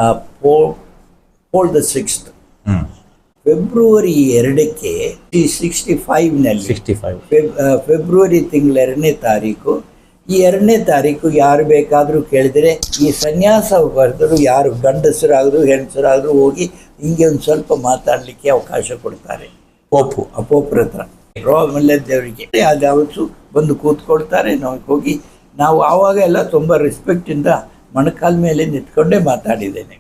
Pole the 6th February 2ಕ್ಕೆ 65ನಲ್ಲಿ February ತಿಂಗಳ 2ನೇ ತಾರೀಕು. ಈ 2ನೇ ತಾರೀಕು ಯಾರು ಬೇಕಾದರೂ ಕೇಳಿದರೆ ಈ ಸನ್ಯಾಸ ಬರೆದರು ಯಾರು ಗಂಡಸರಾದರೂ ಹೆಂಗಸರಾದರೂ ಹೋಗಿ ಹಿಂಗೆ ಒಂದು ಸ್ವಲ್ಪ ಮಾತಾಡಲಿಕ್ಕೆ ಅವಕಾಶ ಕೊಡ್ತಾರೆ. ಪೋಪ್ರ ಹತ್ರ ದೇವರಿಗೆ ಅದು ಯಾವತ್ತು ಬಂದು ಕೂತ್ಕೊಳ್ತಾರೆ. ನಾವು ಹೋಗಿ ನಾವು ಆವಾಗ ಎಲ್ಲ ತುಂಬ ರೆಸ್ಪೆಕ್ಟಿಂದ ಮೊಣಕಾಲ ಮೇಲೆ ನಿಂತ್ಕೊಂಡೇ ಮಾತಾಡಿದ್ದೇನೆ.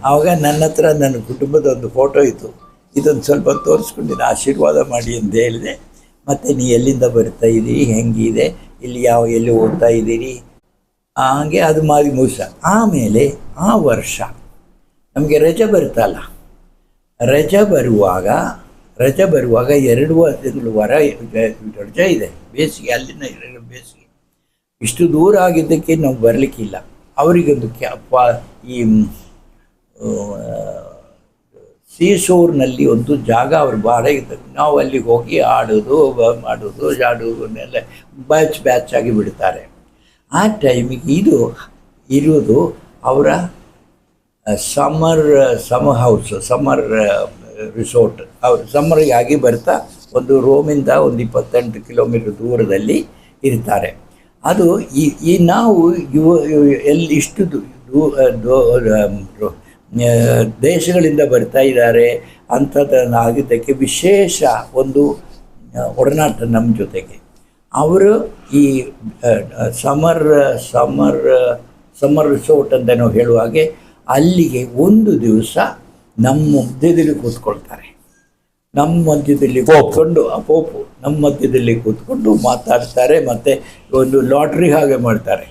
ಆವಾಗ ನನ್ನ ಹತ್ರ ನನ್ನ ಕುಟುಂಬದ ಒಂದು ಫೋಟೋ ಇತ್ತು, ಇದೊಂದು ಸ್ವಲ್ಪ ತೋರಿಸ್ಕೊಂಡಿದ್ದೆ, ಆಶೀರ್ವಾದ ಮಾಡಿ ಅಂತ ಹೇಳಿದೆ. ಮತ್ತು ನೀ ಎಲ್ಲಿಂದ ಬರ್ತಾ ಇದ್ದೀರಿ, ಹೆಂಗಿದೆ, ಇಲ್ಲಿ ಎಲ್ಲಿ ಓದ್ತಾ ಇದ್ದೀರಿ, ಹಾಗೆ ಅದು ಮಾಡಿ ಮುಗಿಸ. ಆಮೇಲೆ ಆ ವರ್ಷ ನಮಗೆ ರಜೆ ಬರ್ತಲ್ಲ, ರಜೆ ಬರುವಾಗ 2 ತಿಂಗಳು ರಜೆ ಇದೆ, ಬೇಸಿಗೆ, ಅಲ್ಲಿನ ಬೇಸಿಗೆ. ಇಷ್ಟು ದೂರ ಆಗಿದ್ದಕ್ಕೆ ನಾವು ಬರಲಿಕ್ಕಿಲ್ಲ. ಅವರಿಗೊಂದು ಈ ಸೀಶೋರ್ನಲ್ಲಿ ಒಂದು ಜಾಗ ಅವರು ಬಾಡಿಗೆ ಇದ್ದರು. ನಾವು ಅಲ್ಲಿಗೆ ಹೋಗಿ ಆಡೋದು ಜಾಡೋದನ್ನೆಲ್ಲ ಬ್ಯಾಚ್ ಆಗಿ ಬಿಡ್ತಾರೆ. ಆ ಟೈಮಿಗೆ ಇದು ಇರೋದು ಅವರ ಸಮ್ಮರ್ ರಿಸೋರ್ಟ್. ಅವರು ಸಮ್ಮರ್ಗಾಗಿ ಬರ್ತಾ ಒಂದು ರೋಮಿಂದ ಒಂದು 28 ಕಿಲೋಮೀಟರ್ ದೂರದಲ್ಲಿ ಇರ್ತಾರೆ. ಅದು ಈ ನಾವು ಇಷ್ಟು ದೇಶಗಳಿಂದ ಬರ್ತಾ ಇದ್ದಾರೆ ಅಂಥದ್ದಾಗಿದ್ದಕ್ಕೆ ವಿಶೇಷ ಒಂದು ಒಡನಾಟ ನಮ್ಮ ಜೊತೆಗೆ. ಅವರು ಈ ಸಮ್ಮರ್ ರಿಸೋರ್ಟ್ ಅಂತ ನಾವು ಹೇಳುವಾಗೆ ಅಲ್ಲಿಗೆ ಒಂದು ದಿವಸ ನಮ್ಮ ಮಧ್ಯದಲ್ಲಿ ಕೂತ್ಕೊಳ್ತಾರೆ. ನಮ್ಮ ಮಧ್ಯದಲ್ಲಿ ಕೂತ್ಕೊಂಡು ಪೋಪು ನಮ್ಮ ಮಧ್ಯದಲ್ಲಿ ಕೂತ್ಕೊಂಡು ಮಾತಾಡ್ತಾರೆ. ಮತ್ತು ಒಂದು ಲಾಟ್ರಿ ಹಾಗೆ ಮಾಡ್ತಾರೆ.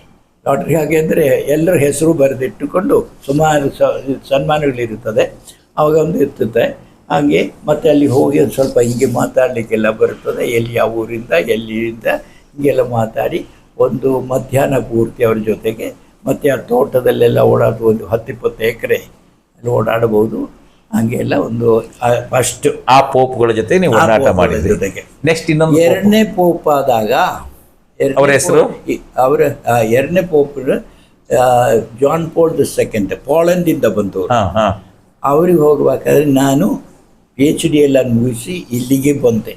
ಲಾಟ್ರಿ ಹಾಗೆ ಅಂದರೆ ಎಲ್ಲರ ಹೆಸರು ಬರೆದಿಟ್ಟುಕೊಂಡು ಸುಮಾರು ಸನ್ಮಾನಗಳಿರುತ್ತದೆ, ಆವಾಗ ಒಂದು ಇರ್ತದೆ ಹಾಗೆ. ಮತ್ತು ಅಲ್ಲಿ ಹೋಗಿ ಒಂದು ಸ್ವಲ್ಪ ಹೀಗೆ ಮಾತಾಡಲಿಕ್ಕೆಲ್ಲ ಬರ್ತದೆ, ಯಾವ ಊರಿಂದ ಎಲ್ಲಿಂದ ಹೀಗೆಲ್ಲ ಮಾತಾಡಿ ಒಂದು ಮಧ್ಯಾಹ್ನ ಪೂರ್ತಿ ಅವ್ರ ಜೊತೆಗೆ. ಮತ್ತು ಆ ತೋಟದಲ್ಲೆಲ್ಲ ಓಡಾಡುವ ಒಂದು 10-20 ಎಕರೆ ಅಲ್ಲಿ ಓಡಾಡಬಹುದು. ಹಾಗೆ ಎಲ್ಲ ಒಂದು ಫಸ್ಟ್ ಆ ಪೋಪ್ಗಳ ಜೊತೆ ನೀವು ಓಡಾಟ ಮಾಡಿದ್ರಿ. ಜೊತೆಗೆ ನೆಕ್ಸ್ಟ್ ಇನ್ನೊಂದು 2ನೇ ಪೋಪ್ ಆದಾಗ ಅವರ ಹೆಸರು ಅವರ 2ನೇ ಪೋಪ್ ಜಾನ್ ಪೋಲ್ II ಪೋಲೆಂಡಿಂದ ಬಂದವರು. ಅವ್ರಿಗೆ ಹೋಗಬೇಕಾದ್ರೆ ನಾನು PhD ಎಲ್ಲ ಮುಗಿಸಿ ಇಲ್ಲಿಗೆ ಬಂದೆ.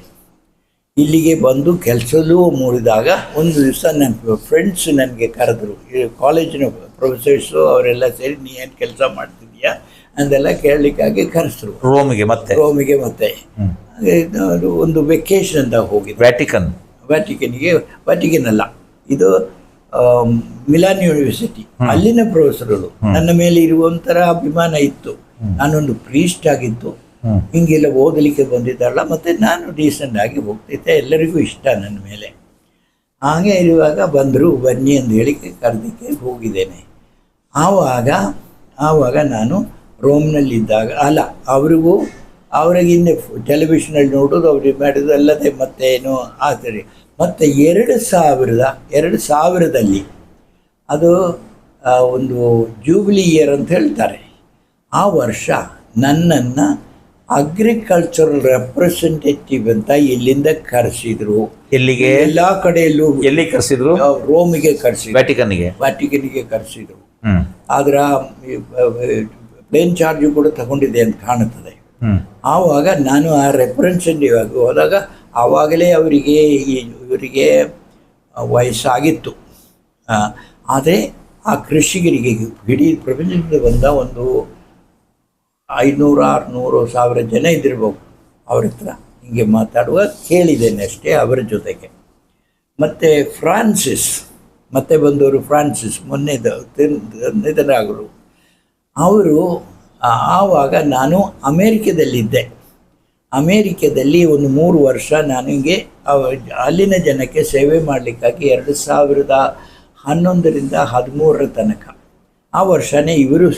ಇಲ್ಲಿಗೆ ಬಂದು ಕೆಲಸದಲ್ಲೂ ಮೂಡಿದಾಗ ಒಂದು ದಿವಸ ನನ್ನ ಫ್ರೆಂಡ್ಸ್ ನನಗೆ ಕರೆದ್ರು, ಕಾಲೇಜಿನ ಪ್ರೊಫೆಸರ್ಸು ಅವರೆಲ್ಲ ಸೇರಿ ನೀ ಏನು ಕೆಲಸ ಮಾಡ್ತಿದ್ದೀಯಾ ಅಂದೆಲ್ಲ ಕೇಳಲಿಕ್ಕಾಗಿ ಕರೆಸಿದ್ರು ರೋಮಿಗೆ. ಮತ್ತೆ ಒಂದು ವೆಕೇಶನ್ ಅಂತ ಹೋಗಿದ್ದು ವ್ಯಾಟಿಕನ್ ಅಲ್ಲ, ಇದು ಮಿಲಾನ್ ಯೂನಿವರ್ಸಿಟಿ. ಅಲ್ಲಿನ ಪ್ರೊಫೆಸರ್ಗಳು ನನ್ನ ಮೇಲೆ ಇರುವಂಥರ ಅಭಿಮಾನ ಇತ್ತು. ನಾನೊಂದು ಪ್ರೀಸ್ಟ್ ಆಗಿತ್ತು, ಹಿಂಗೆಲ್ಲ ಓದಲಿಕ್ಕೆ ಬಂದಿದ್ದಲ್ಲ. ಮತ್ತು ನಾನು ಡೀಸೆಂಟ್ ಆಗಿ ಹೋಗ್ತಿದ್ದೆ, ಎಲ್ಲರಿಗೂ ಇಷ್ಟ ನನ್ನ ಮೇಲೆ. ಹಾಗೆ ಇರುವಾಗ ಬಂದರು, ಬನ್ನಿ ಅಂತ ಹೇಳಿ ಕರೆದಕ್ಕೆ ಹೋಗಿದ್ದೇನೆ. ಆವಾಗ ನಾನು ರೋಮ್ನಲ್ಲಿದ್ದಾಗ ಅವ್ರಿಗಿನ್ನೇ ಟೆಲಿವಿಷನಲ್ಲಿ ನೋಡೋದು, ಅವ್ರಿಗೆ ಮಾಡೋದು ಅಲ್ಲದೆ ಮತ್ತೇನು ಆಗ್ತದೆ. ಮತ್ತು 2000ರಲ್ಲಿ ಅದು ಒಂದು ಜೂಬಿಲಿ ಇಯರ್ ಅಂತ ಹೇಳ್ತಾರೆ. ಆ ವರ್ಷ ನನ್ನನ್ನು ಅಗ್ರಿಕಲ್ಚರಲ್ ರೆಪ್ರೆಸೆಂಟೇಟಿವ್ ಅಂತ ಇಲ್ಲಿಂದ ಕರೆಸಿದ್ರು. ಎಲ್ಲಿಗೆ? ಎಲ್ಲ ಕಡೆಯಲ್ಲೂ. ಎಲ್ಲಿ ಕರೆಸಿದ್ರು? ರೋಮಿಗೆ ಕರೆಸಿದ್ರು, ವ್ಯಾಟಿಕನ್ಗೆ ಕರೆಸಿದ್ರು. ಆದ್ರ ಪ್ಲೇನ್ ಚಾರ್ಜು ಕೂಡ ತಗೊಂಡಿದೆ ಅಂತ ಕಾಣುತ್ತದೆ. ಆವಾಗ ನಾನು ಆ ರೆಪ್ರೆಸೆಂಟೇಟಿವ್ ಆಗಿ ಹೋದಾಗ ಆವಾಗಲೇ ಇವರಿಗೆ ವಯಸ್ಸಾಗಿತ್ತು. ಆದರೆ ಆ ಕೃಷಿಕರಿಗೆ ಇಡೀ ಪ್ರಪಂಚದಿಂದ ಬಂದ ಒಂದು 500-600,000 ಜನ ಇದ್ದಿರ್ಬೋದು ಅವ್ರ ಹತ್ರ. ಹಿಂಗೆ ಮಾತಾಡುವ ಕೇಳಿದ್ದೇನೆ ಅಷ್ಟೇ ಅವರ ಜೊತೆಗೆ. ಮತ್ತು ಮತ್ತೆ ಬಂದವರು ಫ್ರಾನ್ಸಿಸ್ ಮೊನ್ನೆ ನಿಧನರಾಗರು. ಅವರು ಆವಾಗ ನಾನು ಅಮೇರಿಕದಲ್ಲಿ ಒಂದು 3 ವರ್ಷ ನಾನು ಹಿಂಗೆ ಅಲ್ಲಿನ ಜನಕ್ಕೆ ಸೇವೆ ಮಾಡಲಿಕ್ಕಾಗಿ 2011ರಿಂದ 2013 ತನಕ ಆ ವರ್ಷನೇ ಇವರು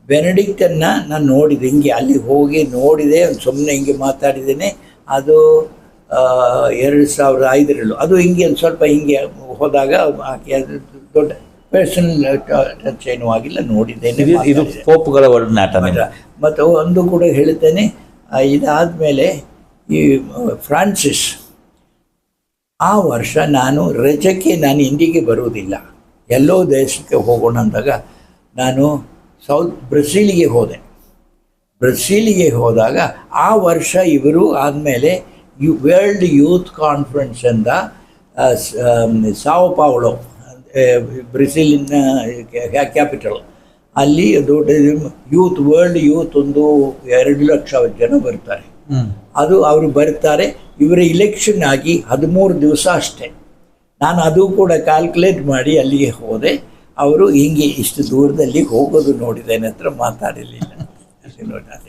ಬೆನಡಿಕ್ಟನ್ನು ನಾನು ನೋಡಿದೆ. ಹಿಂಗೆ ಅಲ್ಲಿ ಹೋಗಿ ನೋಡಿದೆ, ಸುಮ್ಮನೆ ಹಿಂಗೆ ಮಾತಾಡಿದ್ದೇನೆ. ಅದು 2005 ಅದು ಹಿಂಗೆ ಒಂದು ಸ್ವಲ್ಪ ಹಿಂಗೆ ಹೋದಾಗ ಆಕೆ ಅದು ದೊಡ್ಡ ಪರ್ಸನಲ್ ಟಚ್ ಏನೂ ಆಗಿಲ್ಲ, ನೋಡಿದ್ದೇನೆ. ಇದು ಪೋಪ್ಗಳ ಒಡನಾಟ. ಮತ್ತು ಒಂದು ಕೂಡ ಹೇಳ್ತೇನೆ, ಇದಾದಮೇಲೆ ಈ ಫ್ರಾನ್ಸಿಸ್ ಆ ವರ್ಷ ನಾನು ರಜಕ್ಕೆ ನಾನು ಇಂಡಿಗೆ ಬರುವುದಿಲ್ಲ, ಎಲ್ಲೋ ದೇಶಕ್ಕೆ ಹೋಗೋಣ ಅಂದಾಗ ನಾನು ಬ್ರೆಜಿಲಿಗೆ ಹೋದೆ. ಬ್ರೆಜಿಲಿಗೆ ಹೋದಾಗ ಆ ವರ್ಷ ಇವರು ಆದಮೇಲೆ ವರ್ಲ್ಡ್ ಯೂತ್ ಕಾನ್ಫರೆನ್ಸ್ ಅಂತ ಸಾವೋ ಪೌಲೋ, ಬ್ರೆಜಿಲಿನ ಕ್ಯಾಪಿಟಲ್, ಅಲ್ಲಿ ದೊಡ್ಡ ವರ್ಲ್ಡ್ ಯೂತ್ ಒಂದು 2 ಲಕ್ಷ ಜನ ಬರ್ತಾರೆ. ಅದು ಅವರು ಬರ್ತಾರೆ. ಇವರ ಇಲೆಕ್ಷನ್ ಆಗಿ 13 ದಿವಸ ಅಷ್ಟೇ. ನಾನು ಅದು ಕೂಡ ಕ್ಯಾಲ್ಕುಲೇಟ್ ಮಾಡಿ ಅಲ್ಲಿಗೆ ಹೋದೆ. ಅವರು ಹಿಂಗೆ ಇಷ್ಟು ದೂರದಲ್ಲಿ ಹೋಗೋದು ನೋಡಿದ್ದೇನೆ, ಹತ್ರ ಮಾತಾಡಲಿಲ್ಲ. ನೋಡಿ